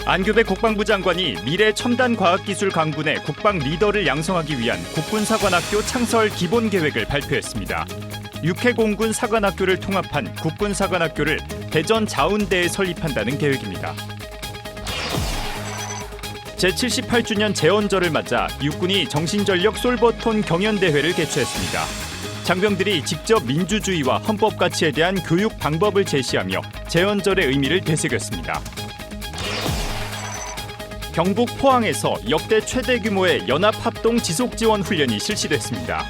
안규백 국방부 장관이 미래 첨단 과학기술 강군의 국방 리더를 양성하기 위한 국군사관학교 창설 기본 계획을 발표했습니다. 육해공군 사관학교를 통합한 국군사관학교를 대전 자운대에 설립한다는 계획입니다. 제78주년 제원절을 맞아 육군이 정신전력 솔버톤 경연대회를 개최했습니다. 장병들이 직접 민주주의와 헌법 가치에 대한 교육 방법을 제시하며 제원절의 의미를 되새겼습니다. 경북 포항에서 역대 최대 규모의 연합합동 지속지원 훈련이 실시됐습니다.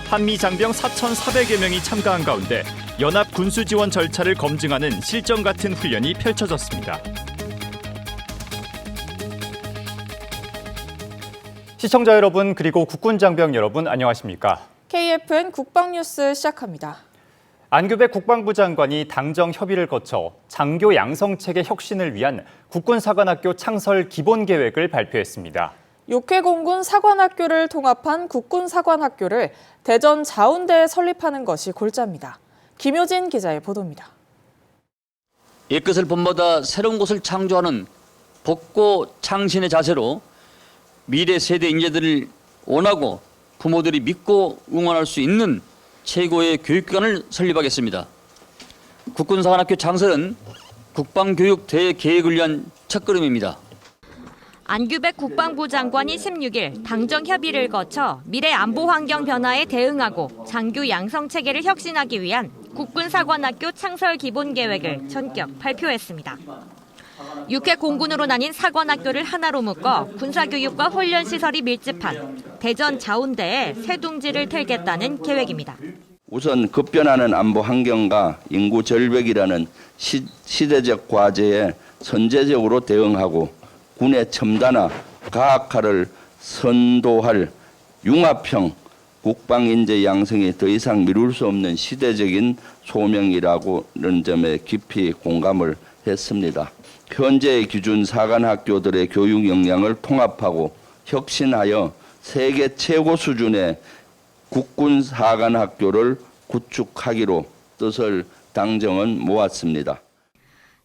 한미 장병 4,400여 명이 참가한 가운데 연합 군수 지원 절차를 검증하는 실전 같은 훈련이 펼쳐졌습니다. 시청자 여러분 그리고 국군 장병 여러분 안녕하십니까? KFN 국방뉴스 시작합니다. 안규백 국방부 장관이 당정 협의를 거쳐 장교 양성체계 혁신을 위한 국군사관학교 창설 기본 계획을 발표했습니다. 육해공군 사관학교를 통합한 국군사관학교를 대전 자운대에 설립하는 것이 골자입니다. 김효진 기자의 보도입니다. 옛것을 본보다 새로운 것을 창조하는 복고 창신의 자세로 미래 세대 인재들을 원하고 부모들이 믿고 응원할 수 있는 최고의 교육기관을 설립하겠습니다. 국군사관학교 창설은 국방교육 대계획을 위한 첫걸음입니다. 안규백 국방부 장관이 16일 당정 협의를 거쳐 미래 안보 환경 변화에 대응하고 장교 양성 체계를 혁신하기 위한 국군사관학교 창설 기본 계획을 전격 발표했습니다. 육해 공군으로 나뉜 사관학교를 하나로 묶어 군사교육과 훈련시설이 밀집한 대전 자운대에 새 둥지를 틀겠다는 계획입니다. 우선 급변하는 안보 환경과 인구 절벽이라는 시대적 과제에 선제적으로 대응하고 군의 첨단화, 과학화를 선도할 융합형 국방인재 양성이 더 이상 미룰 수 없는 시대적인 소명이라는 점에 깊이 공감을 했습니다. 현재의 기준 사관학교들의 교육 역량을 통합하고 혁신하여 세계 최고 수준의 국군 사관학교를 구축하기로 뜻을 당정은 모았습니다.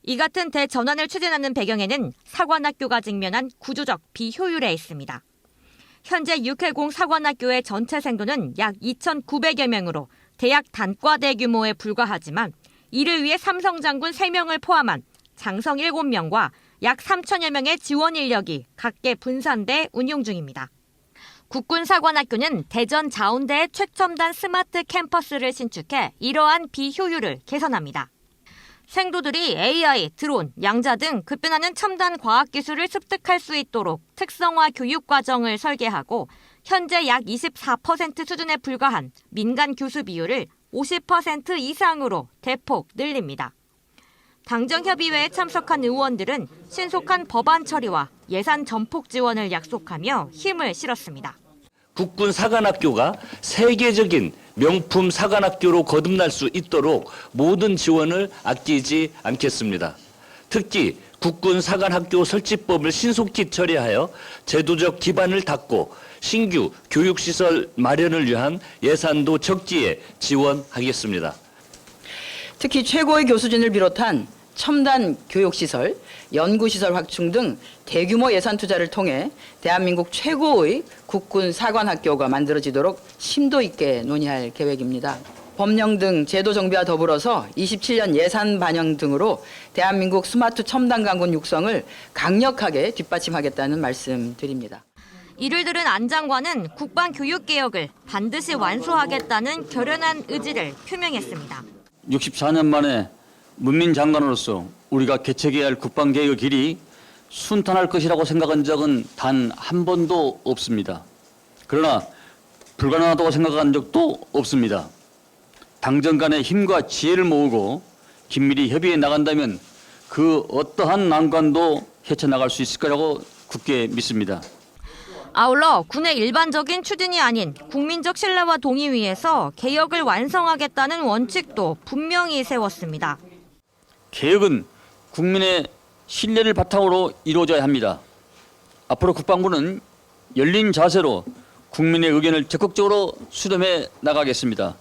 이 같은 대전환을 추진하는 배경에는 사관학교가 직면한 구조적 비효율에 있습니다. 현재 육해공 사관학교의 전체 생도는 약 2,900여 명으로 대학 단과대 규모에 불과하지만 이를 위해 삼성장군 3명을 포함한 장성 7명과 약 3천여 명의 지원 인력이 각계 분산돼 운용 중입니다. 국군사관학교는 대전 자운대의 최첨단 스마트 캠퍼스를 신축해 이러한 비효율을 개선합니다. 생도들이 AI, 드론, 양자 등 급변하는 첨단 과학기술을 습득할 수 있도록 특성화 교육과정을 설계하고 현재 약 24% 수준에 불과한 민간 교수 비율을 50% 이상으로 대폭 늘립니다. 당정협의회에 참석한 의원들은 신속한 법안 처리와 예산 전폭 지원을 약속하며 힘을 실었습니다. 국군 사관학교가 세계적인 명품 사관학교로 거듭날 수 있도록 모든 지원을 아끼지 않겠습니다. 특히 국군 사관학교 설치법을 신속히 처리하여 제도적 기반을 닦고 신규 교육시설 마련을 위한 예산도 적기에 지원하겠습니다. 특히 최고의 교수진을 비롯한 첨단 교육시설, 연구시설 확충 등 대규모 예산 투자를 통해 대한민국 최고의 국군 사관학교가 만들어지도록 심도 있게 논의할 계획입니다. 법령 등 제도 정비와 더불어서 27년 예산 반영 등으로 대한민국 스마트 첨단 강군 육성을 강력하게 뒷받침하겠다는 말씀 드립니다. 이를 들은 안 장관은 국방교육개혁을 반드시 완수하겠다는 결연한 의지를 표명했습니다. 64년 만에 문민장관으로서 우리가 개척해야 할 국방개혁의 길이 순탄할 것이라고 생각한 적은 단 한 번도 없습니다. 그러나 불가능하다고 생각한 적도 없습니다. 당정 간의 힘과 지혜를 모으고 긴밀히 협의해 나간다면 그 어떠한 난관도 헤쳐나갈 수 있을 거라고 굳게 믿습니다. 아울러 군의 일반적인 추진이 아닌 국민적 신뢰와 동의 위에서 개혁을 완성하겠다는 원칙도 분명히 세웠습니다. 개혁은 국민의 신뢰를 바탕으로 이루어져야 합니다. 앞으로 국방부는 열린 자세로 국민의 의견을 적극적으로 수렴해 나가겠습니다.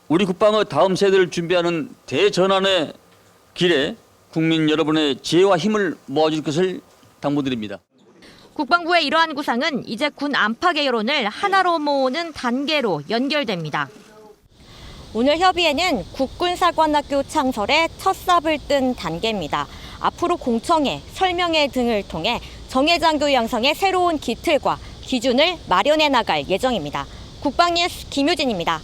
우리 국방의 다음 세대를 준비하는 대전환의 길에 국민 여러분의 지혜와 힘을 모아줄 것을 당부드립니다. 국방부의 이러한 구상은 이제 군 안팎의 여론을 하나로 모으는 단계로 연결됩니다. 오늘 협의회는 국군사관학교 창설에 첫 삽을 뜬 단계입니다. 앞으로 공청회, 설명회 등을 통해 정예장교 양성의 새로운 기틀과 기준을 마련해 나갈 예정입니다. 국방뉴스 김효진입니다.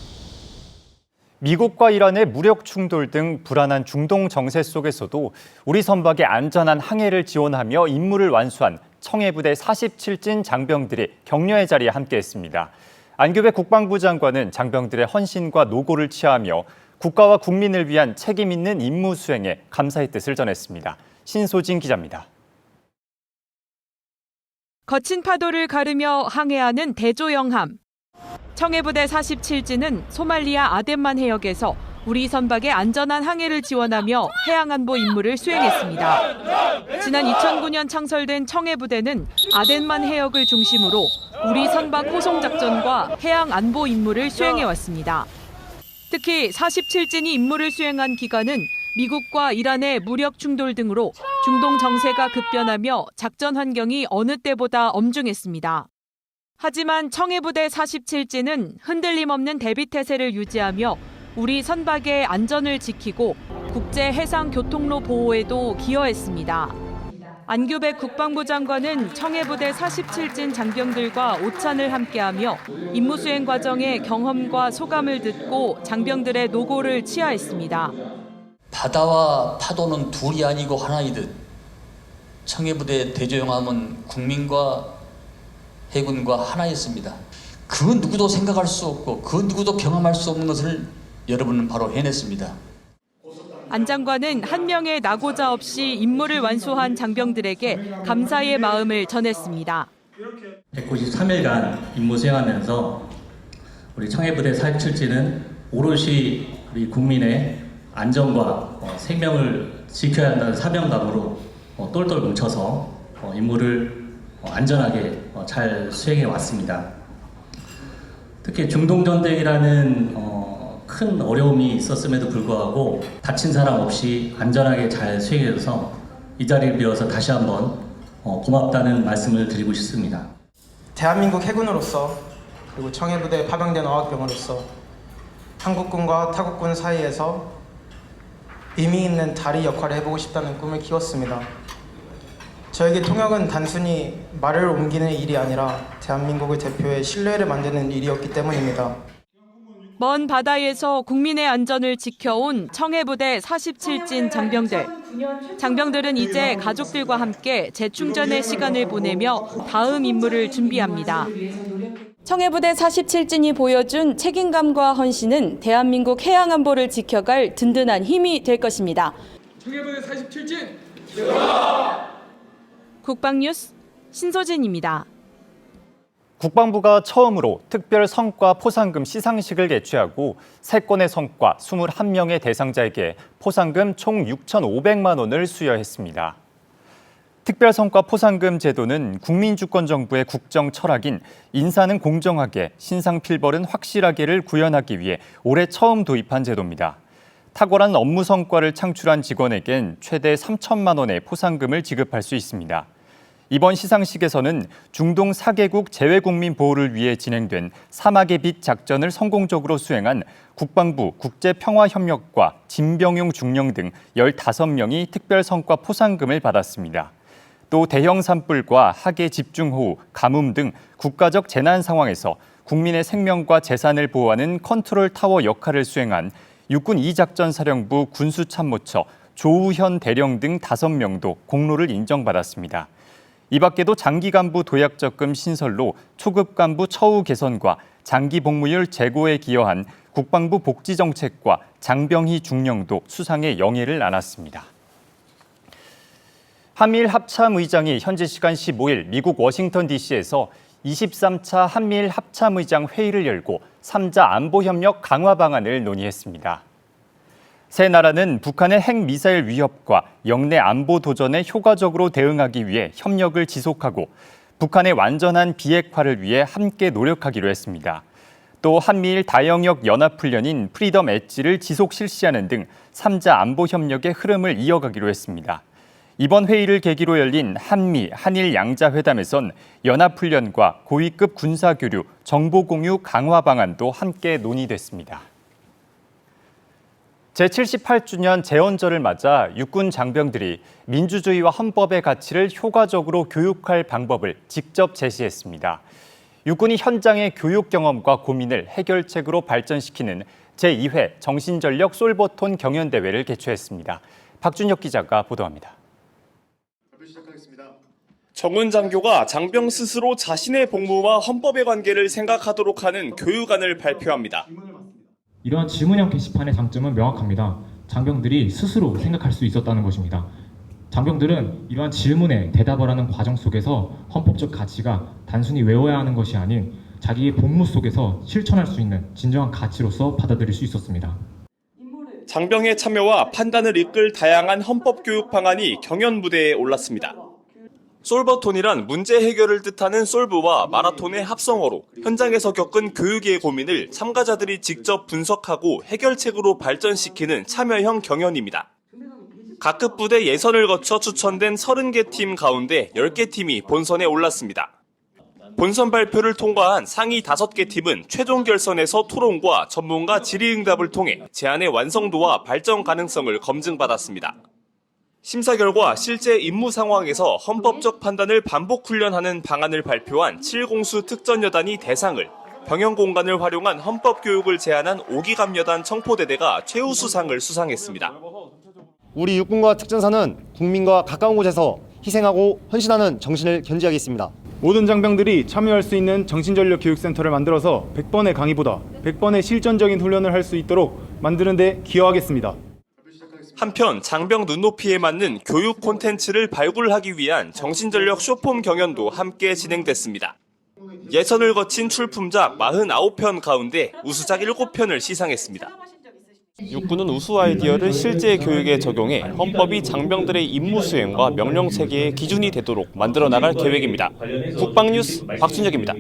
미국과 이란의 무력 충돌 등 불안한 중동 정세 속에서도 우리 선박의 안전한 항해를 지원하며 임무를 완수한 청해부대 47진 장병들이 격려의 자리에 함께했습니다. 안규배 국방부 장관은 장병들의 헌신과 노고를 치하하며 국가와 국민을 위한 책임 있는 임무 수행에 감사의 뜻을 전했습니다. 신소진 기자입니다. 거친 파도를 가르며 항해하는 대조영함. 청해부대 47진은 소말리아 아덴만 해역에서 우리 선박의 안전한 항해를 지원하며 해양안보 임무를 수행했습니다. 지난 2009년 창설된 청해부대는 아덴만 해역을 중심으로 우리 선박 호송작전과 해양안보 임무를 수행해왔습니다. 특히 47진이 임무를 수행한 기간은 미국과 이란의 무력 충돌 등으로 중동 정세가 급변하며 작전 환경이 어느 때보다 엄중했습니다. 하지만 청해부대 47진은 흔들림 없는 대비태세를 유지하며 우리 선박의 안전을 지키고 국제 해상 교통로 보호에도 기여했습니다. 안규백 국방부 장관은 청해부대 47진 장병들과 오찬을 함께하며 임무 수행 과정의 경험과 소감을 듣고 장병들의 노고를 치하했습니다. 바다와 파도는 둘이 아니고 하나이듯 청해부대 대조영함은 국민과 해군과 하나였습니다. 그 누구도 생각할 수 없고 그 누구도 경험할 수 없는 것을 여러분은 바로 해냈습니다. 안 장관은 한 명의 낙오자 없이 임무를 완수한 장병들에게 감사의 마음을 전했습니다. 193일간 임무 수행하면서 우리 청해부대 47진은 오롯이 우리 국민의 안전과 생명을 지켜야 한다는 사명감으로 똘똘 뭉쳐서 임무를 안전하게 잘 수행해 왔습니다. 특히 중동전쟁이라는 큰 어려움이 있었음에도 불구하고 다친 사람 없이 안전하게 잘 수행해서 이 자리를 비워서 다시 한번 고맙다는 말씀을 드리고 싶습니다. 대한민국 해군으로서 그리고 청해부대 파병된 어학병으로서 한국군과 타국군 사이에서 의미 있는 다리 역할을 해보고 싶다는 꿈을 키웠습니다. 저에게 통역은 단순히 말을 옮기는 일이 아니라 대한민국을 대표해 신뢰를 만드는 일이었기 때문입니다. 먼 바다에서 국민의 안전을 지켜온 청해부대 47진 장병들. 장병들은 이제 가족들과 함께 재충전의 시간을 보내며 다음 임무를 준비합니다. 청해부대 47진이 보여준 책임감과 헌신은 대한민국 해양안보를 지켜갈 든든한 힘이 될 것입니다. 청해부대 47진! 국방뉴스 신소진입니다. 국방부가 처음으로 특별 성과 포상금 시상식을 개최하고 3건의 성과 21명의 대상자에게 포상금 총 6,500만 원을 수여했습니다. 특별 성과 포상금 제도는 국민주권정부의 국정 철학인 인사는 공정하게, 신상필벌은 확실하게를 구현하기 위해 올해 처음 도입한 제도입니다. 탁월한 업무 성과를 창출한 직원에겐 최대 3천만 원의 포상금을 지급할 수 있습니다. 이번 시상식에서는 중동 4개국 재외국민 보호를 위해 진행된 사막의 빛 작전을 성공적으로 수행한 국방부 국제평화협력과 진병용 중령 등 15명이 특별 성과 포상금을 받았습니다. 또 대형 산불과 하계 집중호우, 가뭄 등 국가적 재난 상황에서 국민의 생명과 재산을 보호하는 컨트롤 타워 역할을 수행한 육군 2작전사령부 군수참모처 조우현 대령 등 5명도 공로를 인정받았습니다. 이 밖에도 장기 간부 도약 적금 신설로 초급 간부 처우 개선과 장기 복무율 제고에 기여한 국방부 복지정책과 장병희 중령도 수상의 영예를 나눴습니다. 한미일 합참의장이 현지 시간 15일 미국 워싱턴 DC에서 23차 한미일 합참의장 회의를 열고 3자 안보협력 강화 방안을 논의했습니다. 세 나라는 북한의 핵미사일 위협과 영내 안보 도전에 효과적으로 대응하기 위해 협력을 지속하고 북한의 완전한 비핵화를 위해 함께 노력하기로 했습니다. 또 한미일 다영역 연합훈련인 프리덤 엣지를 지속 실시하는 등 3자 안보 협력의 흐름을 이어가기로 했습니다. 이번 회의를 계기로 열린 한미, 한일 양자회담에선 연합훈련과 고위급 군사교류, 정보공유 강화 방안도 함께 논의됐습니다. 제78주년 제헌절을 맞아 육군 장병들이 민주주의와 헌법의 가치를 효과적으로 교육할 방법을 직접 제시했습니다. 육군이 현장의 교육 경험과 고민을 해결책으로 발전시키는 제2회 정신전력 솔버톤 경연대회를 개최했습니다. 박준혁 기자가 보도합니다. 정훈 장교가 장병 스스로 자신의 복무와 헌법의 관계를 생각하도록 하는 교육안을 발표합니다. 이러한 질문형 게시판의 장점은 명확합니다. 장병들이 스스로 생각할 수 있었다는 것입니다. 장병들은 이러한 질문에 대답을 하는 과정 속에서 헌법적 가치가 단순히 외워야 하는 것이 아닌 자기의 복무 속에서 실천할 수 있는 진정한 가치로서 받아들일 수 있었습니다. 장병의 참여와 판단을 이끌 다양한 헌법 교육 방안이 경연 무대에 올랐습니다. 솔버톤이란 문제 해결을 뜻하는 솔브와 마라톤의 합성어로 현장에서 겪은 교육의 고민을 참가자들이 직접 분석하고 해결책으로 발전시키는 참여형 경연입니다. 각급 부대 예선을 거쳐 추천된 30개 팀 가운데 10개 팀이 본선에 올랐습니다. 본선 발표를 통과한 상위 5개 팀은 최종 결선에서 토론과 전문가 질의응답을 통해 제안의 완성도와 발전 가능성을 검증받았습니다. 심사 결과 실제 임무 상황에서 헌법적 판단을 반복 훈련하는 방안을 발표한 7공수 특전여단이 대상을, 병영 공간을 활용한 헌법 교육을 제안한 5기갑 여단 청포대대가 최우수상을 수상했습니다. 우리 육군과 특전사는 국민과 가까운 곳에서 희생하고 헌신하는 정신을 견지하겠습니다. 모든 장병들이 참여할 수 있는 정신전력 교육센터를 만들어서 100번의 강의보다 100번의 실전적인 훈련을 할 수 있도록 만드는 데 기여하겠습니다. 한편 장병 눈높이에 맞는 교육 콘텐츠를 발굴하기 위한 정신전력 쇼폼 경연도 함께 진행됐습니다. 예선을 거친 출품작 49편 가운데 우수작 7편을 시상했습니다. 육군은 우수 아이디어를 실제 교육에 적용해 헌법이 장병들의 임무 수행과 명령 체계의 기준이 되도록 만들어 나갈 계획입니다. 국방뉴스 박준혁입니다.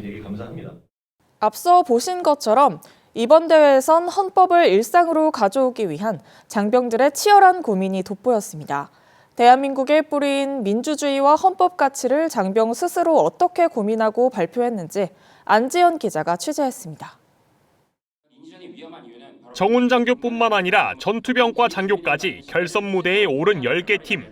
앞서 보신 것처럼 이번 대회에선 헌법을 일상으로 가져오기 위한 장병들의 치열한 고민이 돋보였습니다. 대한민국의 뿌리인 민주주의와 헌법 가치를 장병 스스로 어떻게 고민하고 발표했는지 안지연 기자가 취재했습니다. 정훈 장교뿐만 아니라 전투병과 장교까지 결선 무대에 오른 10개 팀.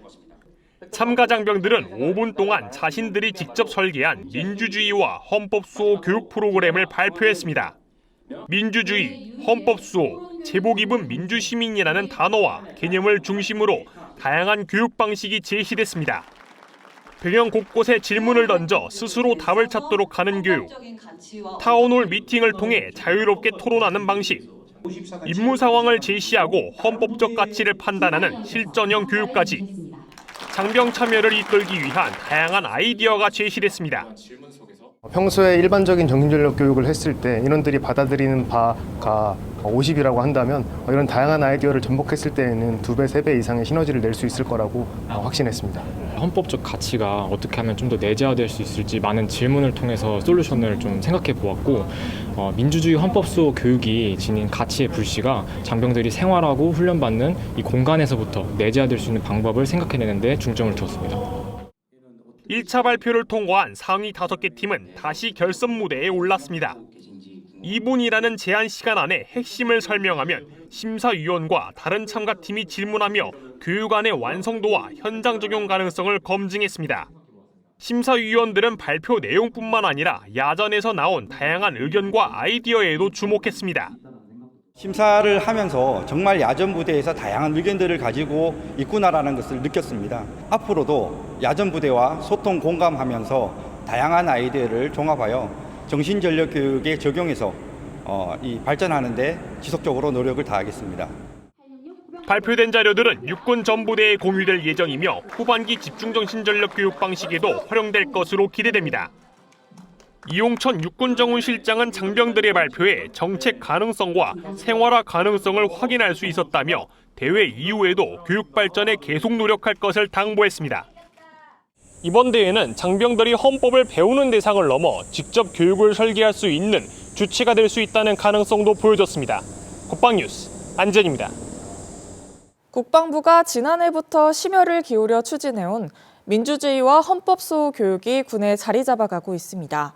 참가 장병들은 5분 동안 자신들이 직접 설계한 민주주의와 헌법 수호 교육 프로그램을 발표했습니다. 민주주의, 헌법 수호, 제복 입은 민주시민이라는 단어와 개념을 중심으로 다양한 교육 방식이 제시됐습니다. 병영 곳곳에 질문을 던져 스스로 답을 찾도록 하는 교육, 타운홀 미팅을 통해 자유롭게 토론하는 방식, 임무 상황을 제시하고 헌법적 가치를 판단하는 실전형 교육까지 장병 참여를 이끌기 위한 다양한 아이디어가 제시됐습니다. 평소에 일반적인 정신전력 교육을 했을 때 인원들이 받아들이는 바가 50이라고 한다면 이런 다양한 아이디어를 접목했을 때에는 2배, 3배 이상의 시너지를 낼 수 있을 거라고 확신했습니다. 헌법적 가치가 어떻게 하면 좀 더 내재화될 수 있을지 많은 질문을 통해서 솔루션을 좀 생각해 보았고 민주주의 헌법 수호 교육이 지닌 가치의 불씨가 장병들이 생활하고 훈련받는 이 공간에서부터 내재화될 수 있는 방법을 생각해내는 데 중점을 두었습니다. 1차 발표를 통과한 상위 5개 팀은 다시 결선 무대에 올랐습니다. 2분이라는 제한 시간 안에 핵심을 설명하면 심사위원과 다른 참가팀이 질문하며 교육안의 완성도와 현장 적용 가능성을 검증했습니다. 심사위원들은 발표 내용뿐만 아니라 야전에서 나온 다양한 의견과 아이디어에도 주목했습니다. 심사를 하면서 정말 야전 부대에서 다양한 의견들을 가지고 있구나라는 것을 느꼈습니다. 앞으로도 야전 부대와 소통 공감하면서 다양한 아이디어를 종합하여 정신전력 교육에 적용해서 발전하는 데 지속적으로 노력을 다하겠습니다. 발표된 자료들은 육군 전부대에 공유될 예정이며 후반기 집중정신전력 교육 방식에도 활용될 것으로 기대됩니다. 이용천 육군정훈실장은 장병들의 발표에 정책 가능성과 생활화 가능성을 확인할 수 있었다며 대회 이후에도 교육 발전에 계속 노력할 것을 당부했습니다. 이번 대회는 장병들이 헌법을 배우는 대상을 넘어 직접 교육을 설계할 수 있는 주체가 될 수 있다는 가능성도 보여줬습니다. 국방뉴스 안전입니다. 국방부가 지난해부터 심혈을 기울여 추진해온 민주주의와 헌법수호 교육이 군에 자리 잡아가고 있습니다.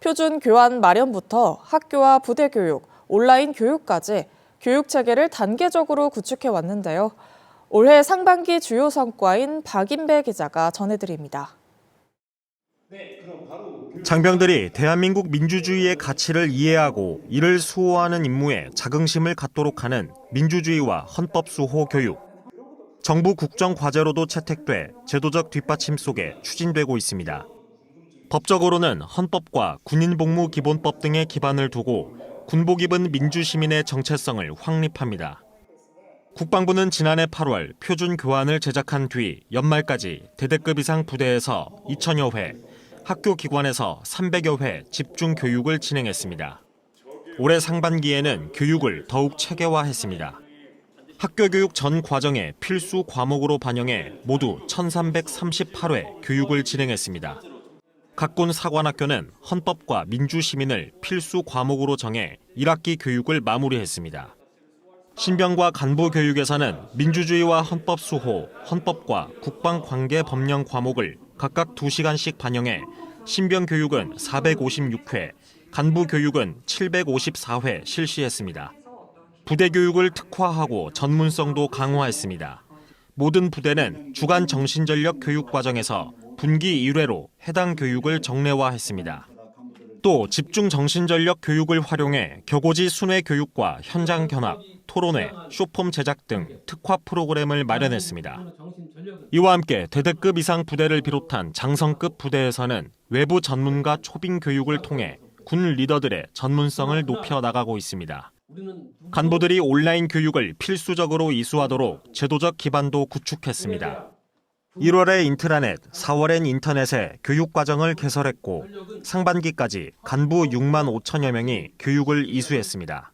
표준 교환 마련부터 학교와 부대 교육, 온라인 교육까지 교육 체계를 단계적으로 구축해 왔는데요. 올해 상반기 주요 성과인 박인배 기자가 전해드립니다. 장병들이 대한민국 민주주의의 가치를 이해하고 이를 수호하는 임무에 자긍심을 갖도록 하는 민주주의와 헌법 수호 교육. 정부 국정 과제로도 채택돼 제도적 뒷받침 속에 추진되고 있습니다. 법적으로는 헌법과 군인복무기본법 등의 기반을 두고 군복 입은 민주시민의 정체성을 확립합니다. 국방부는 지난해 8월 표준 교환을 제작한 뒤 연말까지 대대급 이상 부대에서 2,000여 회, 학교 기관에서 300여 회 집중 교육을 진행했습니다. 올해 상반기에는 교육을 더욱 체계화했습니다. 학교 교육 전 과정에 필수 과목으로 반영해 모두 1,338회 교육을 진행했습니다. 각 군 사관학교는 헌법과 민주시민을 필수 과목으로 정해 1학기 교육을 마무리했습니다. 신병과 간부 교육에서는 민주주의와 헌법 수호, 헌법과 국방 관계 법령 과목을 각각 2시간씩 반영해 신병 교육은 456회, 간부 교육은 754회 실시했습니다. 부대 교육을 특화하고 전문성도 강화했습니다. 모든 부대는 주간 정신전력 교육 과정에서 분기 1회로 해당 교육을 정례화했습니다. 또 집중 정신전력 교육을 활용해 격오지 순회 교육과 현장 견학, 토론회, 쇼폼 제작 등 특화 프로그램을 마련했습니다. 이와 함께 대대급 이상 부대를 비롯한 장성급 부대에서는 외부 전문가 초빙 교육을 통해 군 리더들의 전문성을 높여 나가고 있습니다. 간부들이 온라인 교육을 필수적으로 이수하도록 제도적 기반도 구축했습니다. 1월에 인트라넷, 4월엔 인터넷에 교육과정을 개설했고 상반기까지 간부 6만 5천여 명이 교육을 이수했습니다.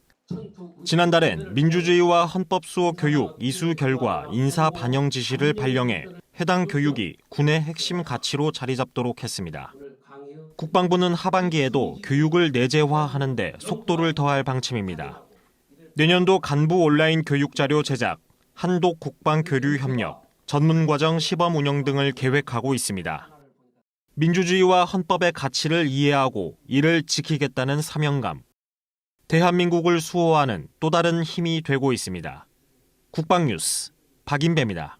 지난달엔 민주주의와 헌법 수호 교육 이수 결과 인사 반영 지시를 발령해 해당 교육이 군의 핵심 가치로 자리 잡도록 했습니다. 국방부는 하반기에도 교육을 내재화하는 데 속도를 더할 방침입니다. 내년도 간부 온라인 교육 자료 제작, 한독 국방 교류 협력, 전문과정 시범 운영 등을 계획하고 있습니다. 민주주의와 헌법의 가치를 이해하고 이를 지키겠다는 사명감, 대한민국을 수호하는 또 다른 힘이 되고 있습니다. 국방뉴스 박인배입니다.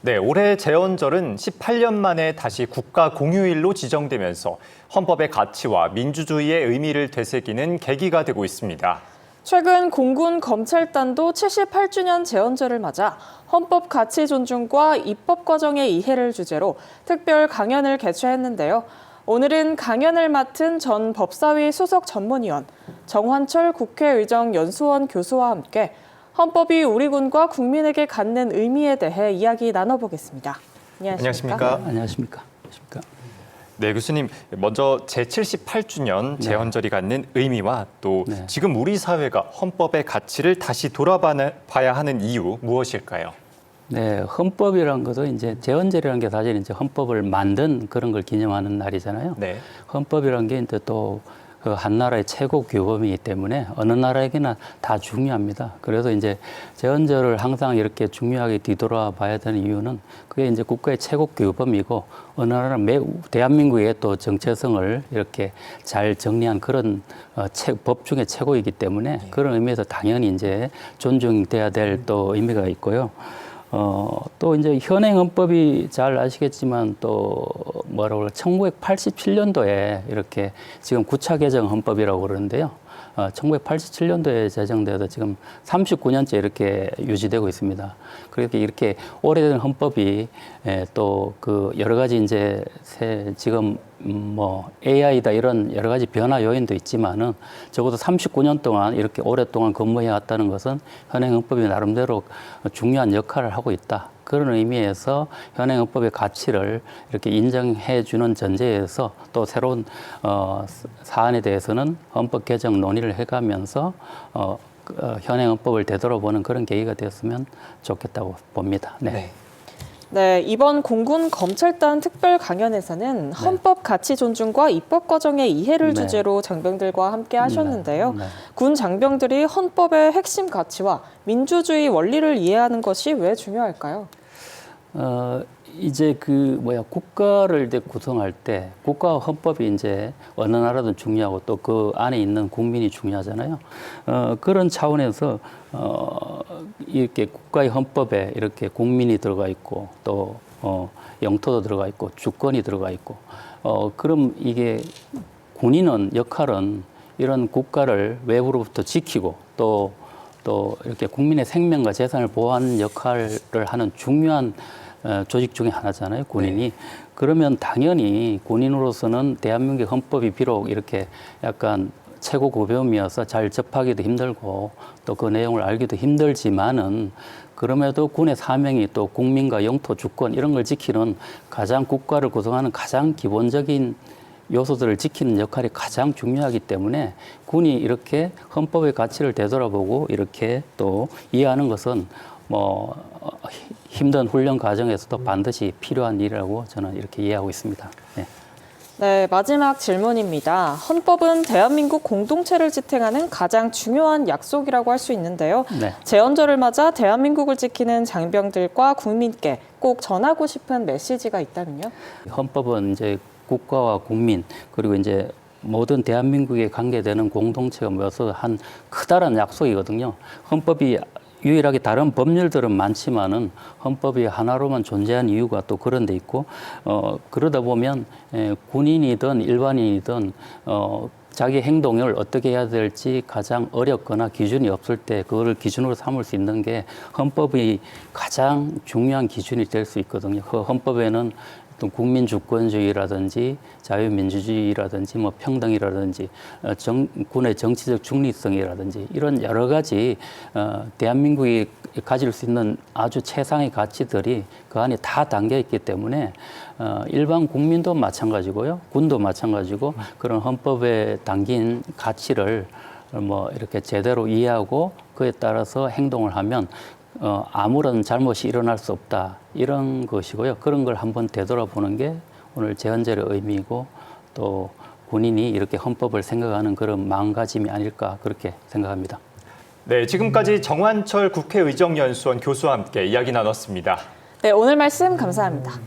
네, 올해 제헌절은 18년 만에 다시 국가 공휴일로 지정되면서 헌법의 가치와 민주주의의 의미를 되새기는 계기가 되고 있습니다. 최근 공군 검찰단도 78주년 제헌절을 맞아 헌법 가치 존중과 입법 과정의 이해를 주제로 특별 강연을 개최했는데요. 오늘은 강연을 맡은 전 법사위 소속 전문위원, 정환철 국회의정 연수원 교수와 함께 헌법이 우리 군과 국민에게 갖는 의미에 대해 이야기 나눠보겠습니다. 안녕하십니까? 안녕하십니까? 네, 교수님, 먼저 제78주년 제헌절이 갖는 의미와 또 지금 우리 사회가 헌법의 가치를 다시 돌아봐야 하는 이유 무엇일까요? 네, 헌법이란 것도 이제 제헌절이라는 게 사실 이제 헌법을 만든 그런 걸 기념하는 날이잖아요. 네. 헌법이란 게 이제 또 그 한 나라의 최고 규범이기 때문에 어느 나라에게나 다 중요합니다. 그래서 이제 제헌절을 항상 이렇게 중요하게 뒤돌아봐야 되는 이유는 그게 이제 국가의 최고 규범이고 어느 나라 대한민국의 또 정체성을 이렇게 잘 정리한 그런 법 중에 최고이기 때문에 그런 의미에서 당연히 이제 존중돼야 될 또 의미가 있고요. 또 이제 현행 헌법이 잘 아시겠지만 또 뭐라고 그래 1987년도에 이렇게 지금 9차 개정 헌법이라고 그러는데요. 1987년도에 제정되어서 지금 39년째 이렇게 유지되고 있습니다. 그렇게 이렇게 오래된 헌법이 또 그 여러 가지 이제 지금 뭐 AI다 이런 여러 가지 변화 요인도 있지만은 적어도 39년 동안 이렇게 오랫동안 근무해 왔다는 것은 현행 헌법이 나름대로 중요한 역할을 하고 있다. 그런 의미에서 현행 헌법의 가치를 이렇게 인정해 주는 전제에서 또 새로운 사안에 대해서는 헌법 개정 논의를 해가면서 현행 헌법을 되돌아보는 그런 계기가 되었으면 좋겠다고 봅니다. 네. 네, 이번 공군 검찰단 특별 강연에서는 헌법 가치 존중과 입법 과정의 이해를 네. 주제로 장병들과 함께 하셨는데요. 네. 군 장병들이 헌법의 핵심 가치와 민주주의 원리를 이해하는 것이 왜 중요할까요? 이제 국가를 이제 구성할 때 국가와 헌법이 이제 어느 나라든 중요하고 또 그 안에 있는 국민이 중요하잖아요. 그런 차원에서 이렇게 국가의 헌법에 이렇게 국민이 들어가 있고 또 영토도 들어가 있고 주권이 들어가 있고 그럼 이게 군인은 역할은 이런 국가를 외부로부터 지키고 또 이렇게 국민의 생명과 재산을 보호하는 역할을 하는 중요한 조직 중에 하나잖아요, 군인이. 그러면 당연히 군인으로서는 대한민국 헌법이 비록 이렇게 약간 최고 고범이어서 잘 접하기도 힘들고 또 그 내용을 알기도 힘들지만은 그럼에도 군의 사명이 또 국민과 영토, 주권 이런 걸 지키는 가장 국가를 구성하는 가장 기본적인 요소들을 지키는 역할이 가장 중요하기 때문에 군이 이렇게 헌법의 가치를 되돌아보고 이렇게 또 이해하는 것은 힘든 훈련 과정에서도 반드시 필요한 일이라고 저는 이렇게 이해하고 있습니다. 네. 네, 마지막 질문입니다. 헌법은 대한민국 공동체를 지탱하는 가장 중요한 약속이라고 할 수 있는데요. 네. 제헌절을 맞아 대한민국을 지키는 장병들과 국민께 꼭 전하고 싶은 메시지가 있다면요? 헌법은 이제 국가와 국민 그리고 이제 모든 대한민국에 관계되는 공동체가 모여서 한 커다란 약속이거든요. 헌법이 유일하게 다른 법률들은 많지만은 헌법이 하나로만 존재한 이유가 또 그런 데 있고 그러다 보면 군인이든 일반인이든 자기 행동을 어떻게 해야 될지 가장 어렵거나 기준이 없을 때 그거를 기준으로 삼을 수 있는 게 헌법이 가장 중요한 기준이 될 수 있거든요. 그 헌법에는 또 국민 주권주의라든지 자유민주주의라든지 평등이라든지 군의 정치적 중립성이라든지 이런 여러 가지 대한민국이 가질 수 있는 아주 최상의 가치들이 그 안에 다 담겨 있기 때문에 일반 국민도 마찬가지고요, 군도 마찬가지고 그런 헌법에 담긴 가치를 이렇게 제대로 이해하고 그에 따라서 행동을 하면 아무런 잘못이 일어날 수 없다 이런 것이고요. 그런 걸 한번 되돌아보는 게 오늘 제헌절의 의미이고 또 군인이 이렇게 헌법을 생각하는 그런 마음가짐이 아닐까 그렇게 생각합니다. 네, 지금까지 정환철 국회의정연수원 교수와 함께 이야기 나눴습니다. 네, 오늘 말씀 감사합니다.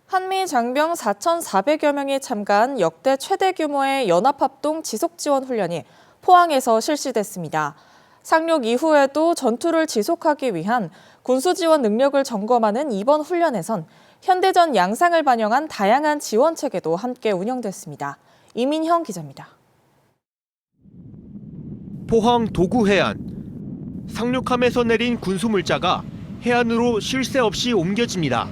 한미 장병 4,400여 명이 참가한 역대 최대 규모의 연합합동 지속지원 훈련이 포항에서 실시됐습니다. 상륙 이후에도 전투를 지속하기 위한 군수지원 능력을 점검하는 이번 훈련에선 현대전 양상을 반영한 다양한 지원 체계도 함께 운영됐습니다. 이민형 기자입니다. 포항 도구해안. 상륙함에서 내린 군수물자가 해안으로 쉴 새 없이 옮겨집니다.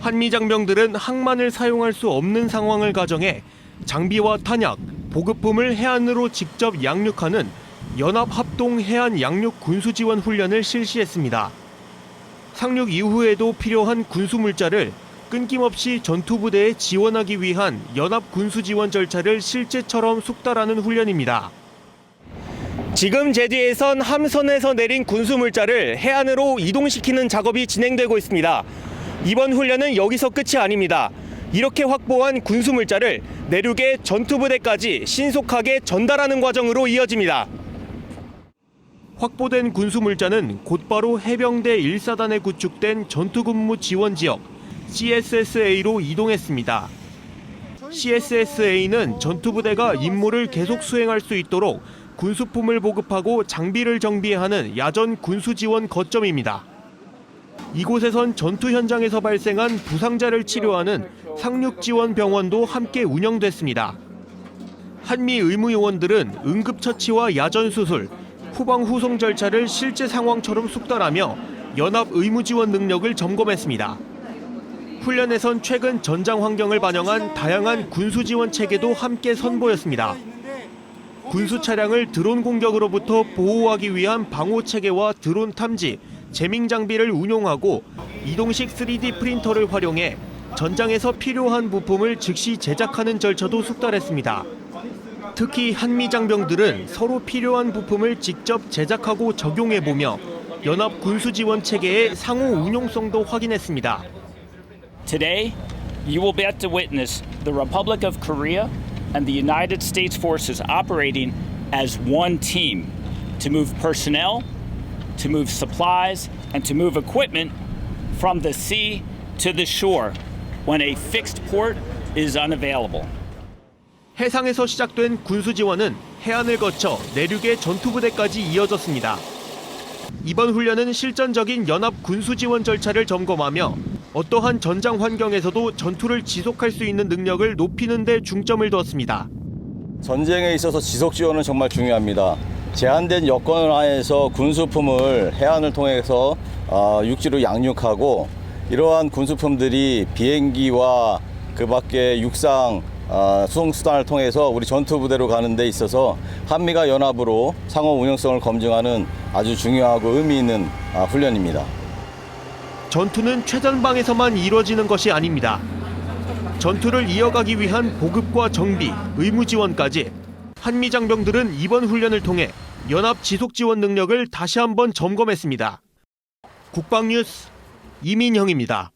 한미 장병들은 항만을 사용할 수 없는 상황을 가정해 장비와 탄약, 보급품을 해안으로 직접 양육하는 연합합동 해안 양육 군수지원 훈련을 실시했습니다. 상륙 이후에도 필요한 군수물자를 끊김없이 전투부대에 지원하기 위한 연합 군수지원 절차를 실제처럼 숙달하는 훈련입니다. 지금 제 뒤에선 함선에서 내린 군수물자를 해안으로 이동시키는 작업이 진행되고 있습니다. 이번 훈련은 여기서 끝이 아닙니다. 이렇게 확보한 군수물자를 내륙의 전투부대까지 신속하게 전달하는 과정으로 이어집니다. 확보된 군수물자는 곧바로 해병대 1사단에 구축된 전투근무 지원지역 CSSA로 이동했습니다. CSSA는 전투부대가 임무를 계속 수행할 수 있도록 군수품을 보급하고 장비를 정비하는 야전 군수지원 거점입니다. 이곳에선 전투 현장에서 발생한 부상자를 치료하는 상륙지원병원도 함께 운영됐습니다. 한미 의무요원들은 응급처치와 야전수술, 후방 후송 절차를 실제 상황처럼 숙달하며 연합 의무지원 능력을 점검했습니다. 훈련에선 최근 전장 환경을 반영한 다양한 군수지원 체계도 함께 선보였습니다. 군수 차량을 드론 공격으로부터 보호하기 위한 방호 체계와 드론 탐지, 제밍 장비를 운용하고 이동식 3D 프린터를 활용해 전장에서 필요한 부품을 즉시 제작하는 절차도 숙달했습니다. 특히 한미 장병들은 서로 필요한 부품을 직접 제작하고 적용해보며 연합 군수 지원 체계의 상호 운용성도 확인했습니다. Today, you will be able to witness the Republic of Korea and the United States forces operating as one team to move personnel, to move supplies, and to move equipment from the sea to the shore when a fixed port is unavailable. 해상에서 시작된 군수 지원은 해안을 거쳐 내륙의 전투부대까지 이어졌습니다. 이번 훈련은 실전적인 연합 군수 지원 절차를 점검하며 어떠한 전장 환경에서도 전투를 지속할 수 있는 능력을 높이는 데 중점을 두었습니다. 전쟁에 있어서 지속 지원은 정말 중요합니다. 제한된 여건 하에서 군수품을 해안을 통해서 육지로 양육하고 이러한 군수품들이 비행기와 그 밖에 육상 수송수단을 통해서 우리 전투부대로 가는 데 있어서 한미가 연합으로 상호 운용성을 검증하는 아주 중요하고 의미 있는 훈련입니다. 전투는 최전방에서만 이루어지는 것이 아닙니다. 전투를 이어가기 위한 보급과 정비, 의무 지원까지 한미 장병들은 이번 훈련을 통해 연합 지속 지원 능력을 다시 한번 점검했습니다. 국방뉴스 이민형입니다.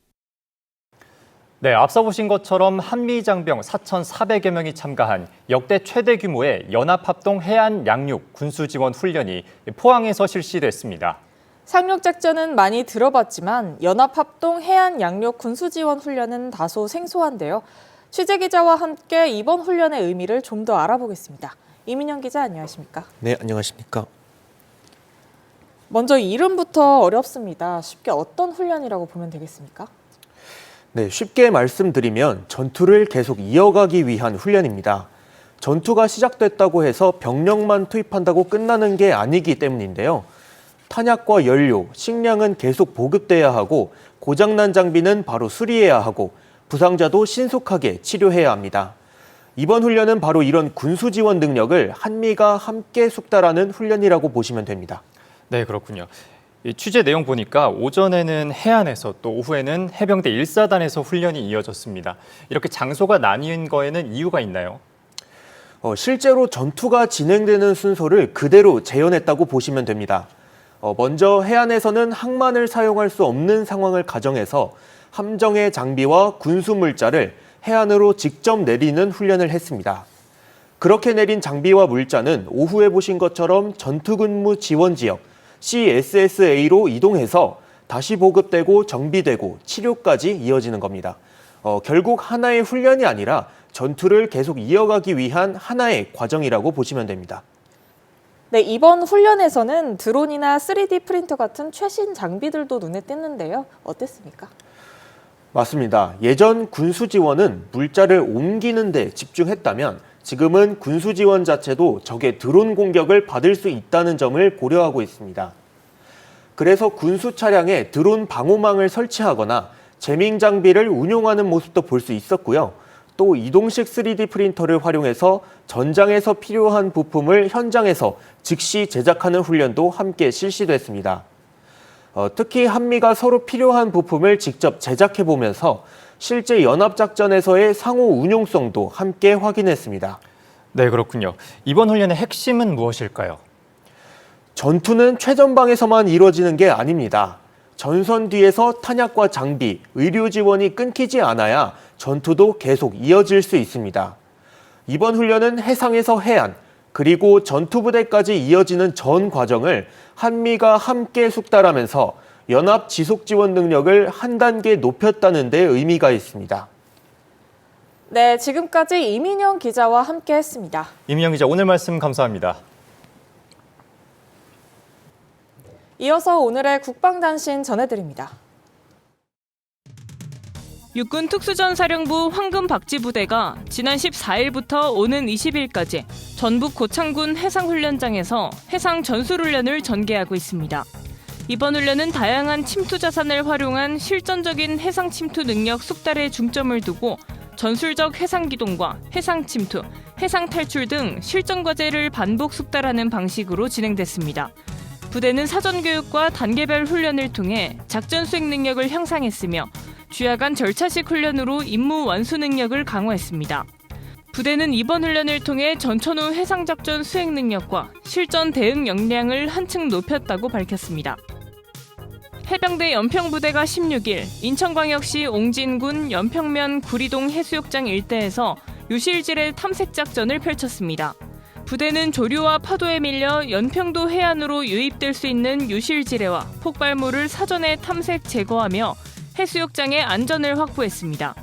네, 앞서 보신 것처럼 한미 장병 4,400여 명이 참가한 역대 최대 규모의 연합합동 해안 양육 군수 지원 훈련이 포항에서 실시됐습니다. 상륙작전은 많이 들어봤지만 연합합동 해안 양육 군수지원 훈련은 다소 생소한데요. 취재기자와 함께 이번 훈련의 의미를 좀 더 알아보겠습니다. 이민영 기자, 안녕하십니까? 네, 안녕하십니까? 먼저 이름부터 어렵습니다. 쉽게 어떤 훈련이라고 보면 되겠습니까? 네, 쉽게 말씀드리면 전투를 계속 이어가기 위한 훈련입니다. 전투가 시작됐다고 해서 병력만 투입한다고 끝나는 게 아니기 때문인데요. 탄약과 연료, 식량은 계속 보급돼야 하고 고장난 장비는 바로 수리해야 하고 부상자도 신속하게 치료해야 합니다. 이번 훈련은 바로 이런 군수 지원 능력을 한미가 함께 숙달하는 훈련이라고 보시면 됩니다. 네, 그렇군요. 이 취재 내용 보니까 오전에는 해안에서 또 오후에는 해병대 1사단에서 훈련이 이어졌습니다. 이렇게 장소가 나뉜 거에는 이유가 있나요? 실제로 전투가 진행되는 순서를 그대로 재현했다고 보시면 됩니다. 먼저 해안에서는 항만을 사용할 수 없는 상황을 가정해서 함정의 장비와 군수 물자를 해안으로 직접 내리는 훈련을 했습니다. 그렇게 내린 장비와 물자는 오후에 보신 것처럼 전투근무 지원 지역 CSSA로 이동해서 다시 보급되고 정비되고 치료까지 이어지는 겁니다. 결국 하나의 훈련이 아니라 전투를 계속 이어가기 위한 하나의 과정이라고 보시면 됩니다. 네, 이번 훈련에서는 드론이나 3D 프린터 같은 최신 장비들도 눈에 띄는데요. 어땠습니까? 맞습니다. 예전 군수 지원은 물자를 옮기는 데 집중했다면 지금은 군수 지원 자체도 적의 드론 공격을 받을 수 있다는 점을 고려하고 있습니다. 그래서 군수 차량에 드론 방호망을 설치하거나 제밍 장비를 운용하는 모습도 볼 수 있었고요. 또 이동식 3D 프린터를 활용해서 전장에서 필요한 부품을 현장에서 즉시 제작하는 훈련도 함께 실시됐습니다. 특히 한미가 서로 필요한 부품을 직접 제작해보면서 실제 연합작전에서의 상호 운용성도 함께 확인했습니다. 네, 그렇군요. 이번 훈련의 핵심은 무엇일까요? 전투는 최전방에서만 이루어지는 게 아닙니다. 전선 뒤에서 탄약과 장비, 의료 지원이 끊기지 않아야 전투도 계속 이어질 수 있습니다. 이번 훈련은 해상에서 해안, 그리고 전투부대까지 이어지는 전 과정을 한미가 함께 숙달하면서 연합 지속 지원 능력을 한 단계 높였다는 데 의미가 있습니다. 네, 지금까지 이민영 기자와 함께했습니다. 이민영 기자, 오늘 말씀 감사합니다. 이어서 오늘의 국방단신 전해드립니다. 육군 특수전사령부 황금박쥐부대가 지난 14일부터 오는 20일까지 전북 고창군 해상훈련장에서 해상 전술훈련을 전개하고 있습니다. 이번 훈련은 다양한 침투 자산을 활용한 실전적인 해상 침투 능력 숙달에 중점을 두고 전술적 해상 기동과 해상 침투, 해상 탈출 등 실전 과제를 반복 숙달하는 방식으로 진행됐습니다. 부대는 사전 교육과 단계별 훈련을 통해 작전 수행 능력을 향상했으며 주야간 절차식 훈련으로 임무 완수 능력을 강화했습니다. 부대는 이번 훈련을 통해 전천후 해상작전 수행 능력과 실전 대응 역량을 한층 높였다고 밝혔습니다. 해병대 연평부대가 16일 인천광역시 옹진군 연평면 구리동 해수욕장 일대에서 유실지뢰 탐색 작전을 펼쳤습니다. 부대는 조류와 파도에 밀려 연평도 해안으로 유입될 수 있는 유실지뢰와 폭발물을 사전에 탐색 제거하며 해수욕장의 안전을 확보했습니다.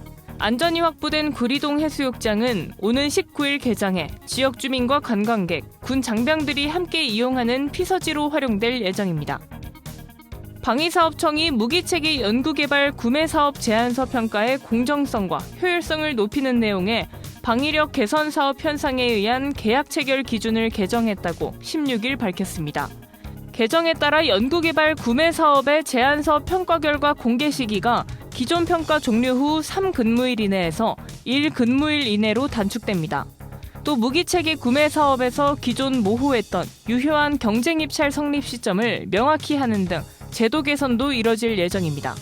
안전이 확보된 구리동 해수욕장은 오는 19일 개장해 지역 주민과 관광객, 군 장병들이 함께 이용하는 피서지로 활용될 예정입니다. 방위사업청이 무기체계 연구개발 구매사업 제안서 평가의 공정성과 효율성을 높이는 내용의 방위력 개선 사업 편성에 의한 계약 체결 기준을 개정했다고 16일 밝혔습니다. 개정에 따라 연구개발 구매사업의 제안서 평가 결과 공개 시기가 기존 평가 종료 후 3근무일 이내에서 1근무일 이내로 단축됩니다. 또 무기체계 구매 사업에서 기존 모호했던 유효한 경쟁 입찰 성립 시점을 명확히 하는 등 제도 개선도 이뤄질 예정입니다.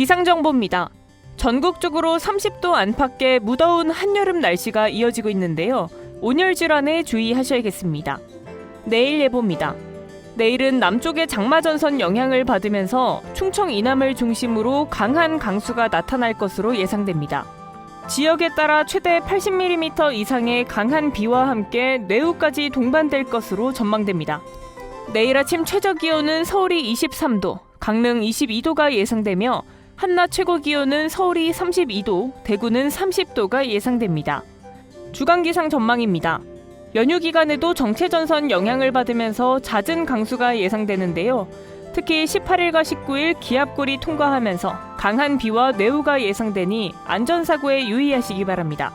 기상정보입니다. 전국적으로 30도 안팎의 무더운 한여름 날씨가 이어지고 있는데요. 온열 질환에 주의하셔야겠습니다. 내일 예보입니다. 내일은 남쪽의 장마전선 영향을 받으면서 충청 이남을 중심으로 강한 강수가 나타날 것으로 예상됩니다. 지역에 따라 최대 80mm 이상의 강한 비와 함께 뇌우까지 동반될 것으로 전망됩니다. 내일 아침 최저기온은 서울이 23도, 강릉 22도가 예상되며 한낮 최고기온은 서울이 32도, 대구는 30도가 예상됩니다. 주간기상 전망입니다. 연휴 기간에도 정체전선 영향을 받으면서 잦은 강수가 예상되는데요. 특히 18일과 19일 기압골이 통과하면서 강한 비와 뇌우가 예상되니 안전사고에 유의하시기 바랍니다.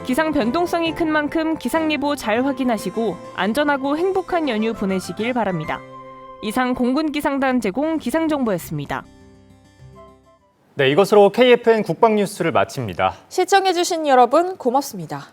기상 변동성이 큰 만큼 기상예보 잘 확인하시고 안전하고 행복한 연휴 보내시길 바랍니다. 이상 공군기상단 제공 기상정보였습니다. 네, 이것으로 KFN 국방뉴스를 마칩니다. 시청해주신 여러분 고맙습니다.